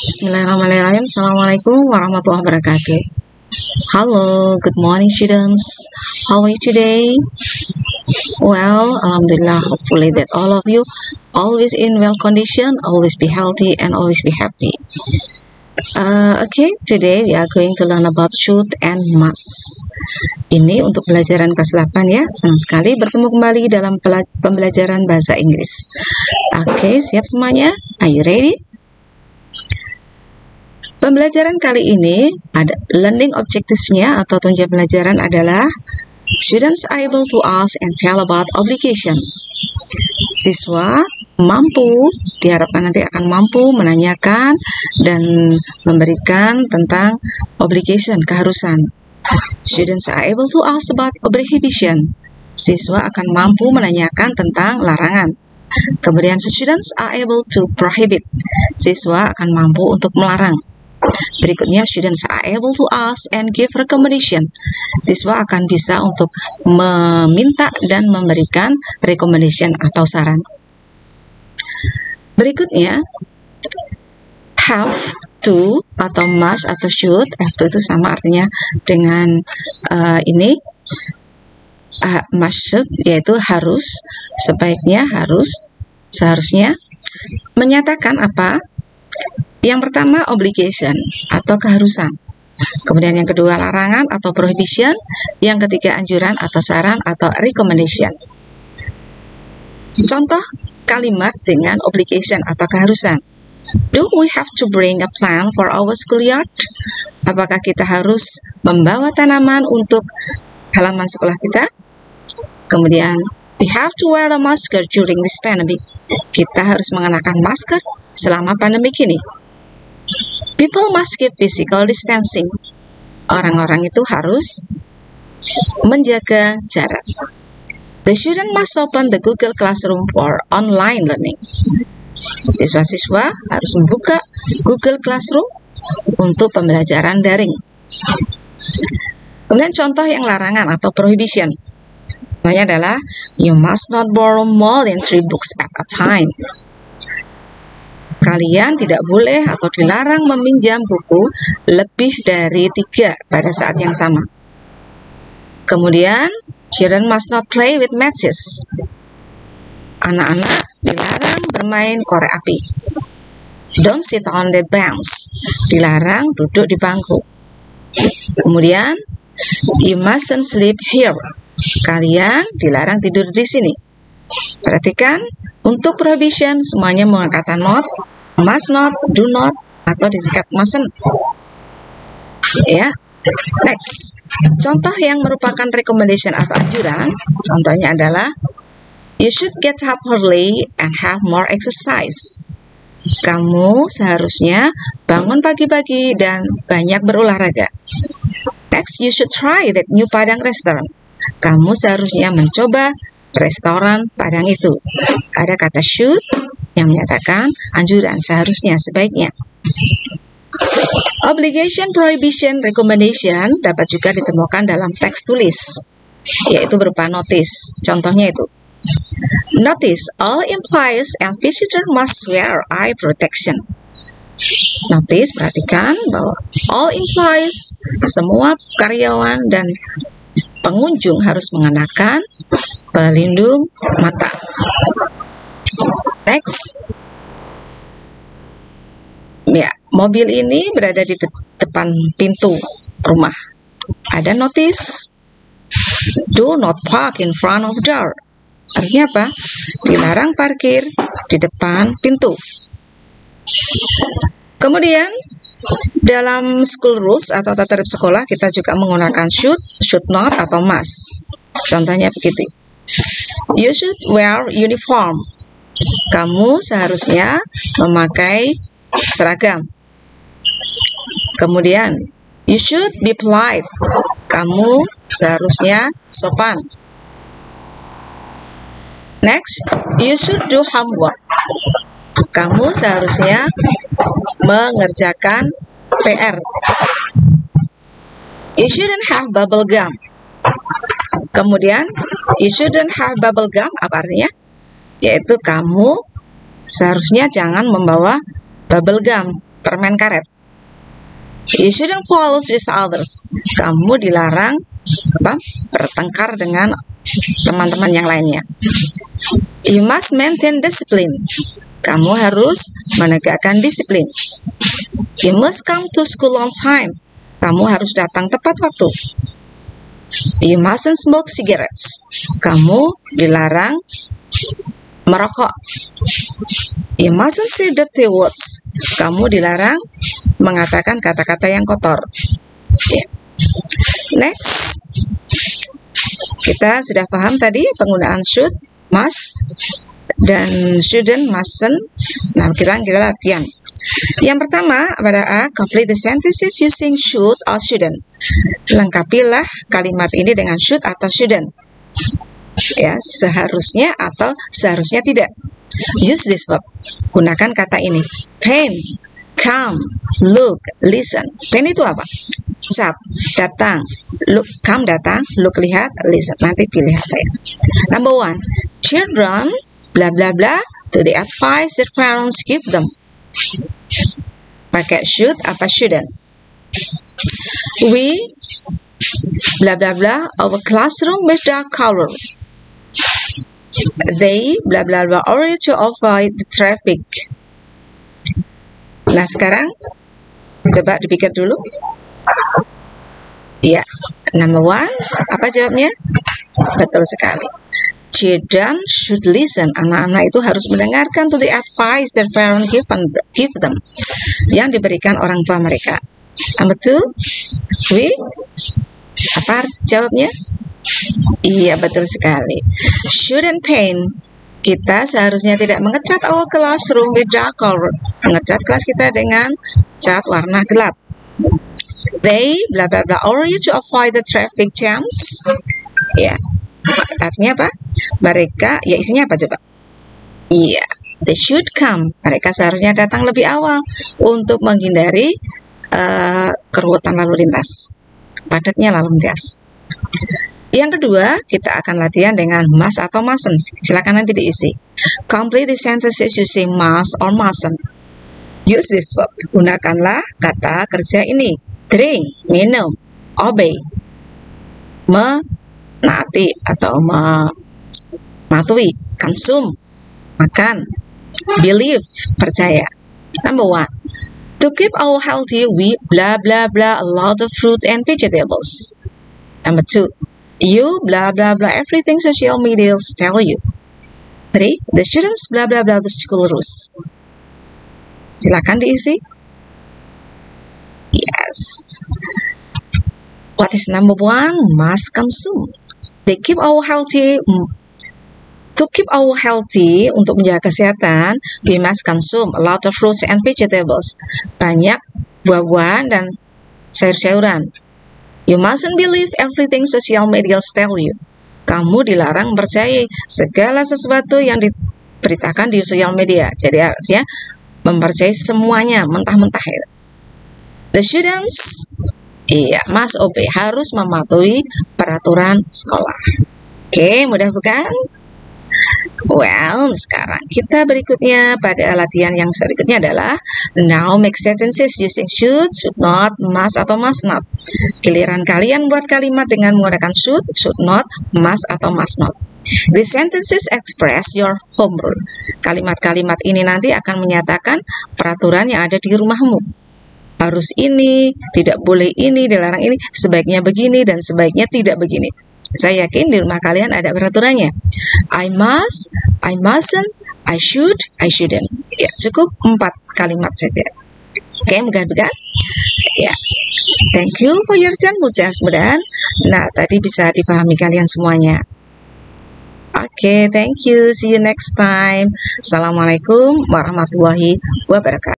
Bismillahirrahmanirrahim. Assalamualaikum warahmatullahi wabarakatuh. Hello, good morning students. How are you today? Well, Alhamdulillah, hopefully that all of you always in well condition, always be healthy and always be happy. Okay, today we are going to learn about should and must. Ini untuk pelajaran kelas 8 ya. Senang sekali bertemu kembali dalam pembelajaran bahasa Inggris. Okay, siap semuanya? Are you ready? Pembelajaran kali ini ada learning objectives-nya atau tujuan pelajaran adalah students are able to ask and tell about obligations. Siswa diharapkan nanti akan mampu menanyakan dan memberikan tentang obligation, keharusan. Students are able to ask about prohibition. Siswa akan mampu menanyakan tentang larangan. Kemudian students are able to prohibit. Siswa akan mampu untuk melarang. Berikutnya, students are able to ask and give recommendation. Siswa akan bisa untuk meminta dan memberikan recommendation atau saran. Berikutnya, have to atau must atau should. Have to itu sama artinya dengan ini. Must should yaitu harus, sebaiknya harus, seharusnya. Menyatakan apa? Yang pertama obligation atau keharusan. Kemudian yang kedua larangan atau prohibition. Yang ketiga anjuran atau saran atau recommendation. Contoh kalimat dengan obligation atau keharusan. Do we have to bring a plant for our schoolyard? Apakah kita harus membawa tanaman untuk halaman sekolah kita? Kemudian we have to wear a mask during this pandemic. Kita harus mengenakan masker selama pandemi ini. People must keep physical distancing. Orang-orang itu harus menjaga jarak. The student must open the Google Classroom for online learning. Siswa-siswa harus membuka Google Classroom untuk pembelajaran daring. Kemudian contoh yang larangan atau prohibition. Contohnya adalah you must not borrow more than 3 books at a time. Kalian tidak boleh atau dilarang meminjam buku lebih dari 3 pada saat yang sama. Kemudian, children must not play with matches. Anak-anak dilarang bermain korek api. Don't sit on the bench. Dilarang duduk di bangku. Kemudian, you mustn't sleep here. Kalian dilarang tidur di sini. Perhatikan, untuk prohibition semuanya menggunakan kata not, must not, do not, atau disingkat mustn't. Ya, next. Contoh yang merupakan recommendation atau anjuran, contohnya adalah you should get up early and have more exercise. Kamu seharusnya bangun pagi-pagi dan banyak berolahraga. Next, you should try that new Padang restaurant. Kamu seharusnya mencoba restoran Padang itu. Ada kata should yang menyatakan anjuran, seharusnya, sebaiknya. Obligation, prohibition, recommendation dapat juga ditemukan dalam teks tulis, yaitu berupa notice. Contohnya itu. Notice, all employees and visitors must wear eye protection. Notice, perhatikan bahwa all employees, semua karyawan dan pengunjung harus mengenakan pelindung mata. Next. Ya, mobil ini berada di depan pintu rumah. Ada notice. Do not park in front of door. Artinya apa? Dilarang parkir di depan pintu. Kemudian, dalam school rules atau tata tertib sekolah, kita juga menggunakan should not, atau must. Contohnya begitu. You should wear uniform. Kamu seharusnya memakai seragam. Kemudian, you should be polite. Kamu seharusnya sopan. Next, you should do homework. Kamu seharusnya mengerjakan PR. You shouldn't have bubble gum. Kemudian, you shouldn't have bubble gum, apa artinya? Yaitu kamu seharusnya jangan membawa bubble gum, permen karet. You shouldn't quarrel with others. Kamu dilarang bertengkar dengan teman-teman yang lainnya. You must maintain discipline. Kamu harus menegakkan disiplin. You must come to school on time. Kamu harus datang tepat waktu. You mustn't smoke cigarettes. Kamu dilarang merokok. You mustn't say dirty words. Kamu dilarang mengatakan kata-kata yang kotor. Next, kita sudah paham tadi penggunaan should, must, dan shouldn't, mustn't. Nah, kita latihan. Yang pertama pada A, complete the sentences using should or shouldn't. Lengkapilah kalimat ini dengan should atau shouldn't. Ya, seharusnya atau seharusnya tidak. Use this verb. Gunakan kata ini. Paint, come, look, listen. Paint itu apa? Saat datang, look, come datang, look lihat, listen. Nanti pilih apa ya. Number 1, children bla bla bla to the advice their parents give them. Pakai should apa shouldn't? We bla bla bla our classroom with dark color. They bla bla bla order to avoid the traffic. Nah, sekarang coba dipikir dulu. Ya, number 1, apa jawabnya? Betul sekali. Children should listen. Anak-anak itu harus mendengarkan to the advice their parents give them, yang diberikan orang tua mereka. Number 2, we, apa jawabnya? Iya, betul sekali. Shouldn't paint. Kita seharusnya tidak mengecat our classroom with dark color. Mengecat kelas kita dengan cat warna gelap. They bla bla bla order you to avoid the traffic jams. Ya, artinya apa? Mereka, ya isinya apa coba? Iya, they should come. Mereka seharusnya datang lebih awal untuk menghindari keruwetan lalu lintas, padatnya lalu lintas. Yang kedua, kita akan latihan dengan must atau mustn't. Silakan nanti diisi. Complete the sentences using must or mustn't. Use this verb. Gunakanlah kata kerja ini. Drink, minum, obey, menaati atau mematuhi, consume, makan, believe, percaya. Number 1, to keep our healthy, we blah blah blah a lot of fruit and vegetables. Number 2, you blah blah blah everything social media tell you. 3, the students blah blah blah the school rules. Silakan diisi. Yes. What is number 1? Must consume. They keep our healthy. To keep our healthy, untuk menjaga kesehatan, we must consume a lot of fruits and vegetables. Banyak buah-buahan dan sayur-sayuran. You mustn't believe everything social media tell you. Kamu dilarang percaya segala sesuatu yang diberitakan di sosial media. Jadi artinya mempercayai semuanya mentah-mentah itu. The students, must obey, harus mematuhi peraturan sekolah. Oke, mudah bukan? Well, sekarang kita berikutnya pada latihan yang berikutnya adalah now make sentences using should not, must atau must not. Giliran kalian buat kalimat dengan menggunakan should not, must atau must not. The sentences express your home rule. Kalimat-kalimat ini nanti akan menyatakan peraturan yang ada di rumahmu. Harus ini, tidak boleh ini, dilarang ini, sebaiknya begini, dan sebaiknya tidak begini. Saya yakin di rumah kalian ada peraturannya. I must, I mustn't, I should, I shouldn't. Ya, cukup 4 kalimat saja. Oke, mudah-mudahan. Ya, thank you for your time. Mudah-mudahan. Nah, tadi bisa dipahami kalian semuanya. Oke, thank you. See you next time. Assalamualaikum warahmatullahi wabarakatuh.